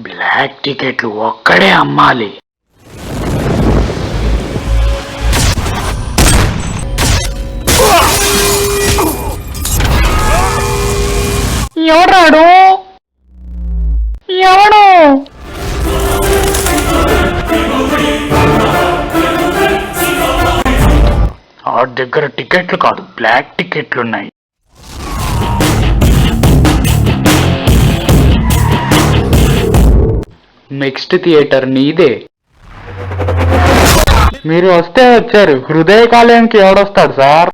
Black టికెట్లు ఒక్కడే అమ్మాలి. ఎవడాడు? ఎవడు? ఆ దగ్గర టికెట్లు కాదు, బ్లాక్ టికెట్లున్నాయి. నెక్స్ట్ థియేటర్ నీదే. మీరు వస్తే వచ్చారు, హృదయ కాలేయానికి ఎవడొస్తాడు సార్?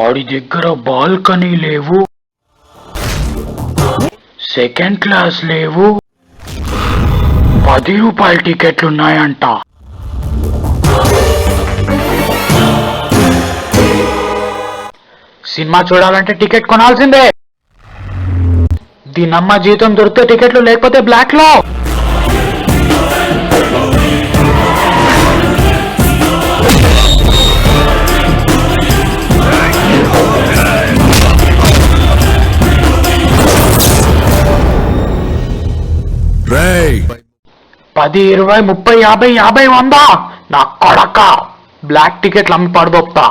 ఆడి దగ్గర బాల్కనీ లేవు, సెకండ్ క్లాస్ లేవు, 10 రూపాయల టికెట్లున్నాయంట. సినిమా చూడాలంటే టికెట్ కొనాల్సిందే. దీనమ్మ జీతం దొరికితే టికెట్లు, లేకపోతే బ్లాక్ లో. పది 20 30 50 50 100 నా కొడక బ్లాక్ టికెట్లు అమ్మి పడబోప్తా.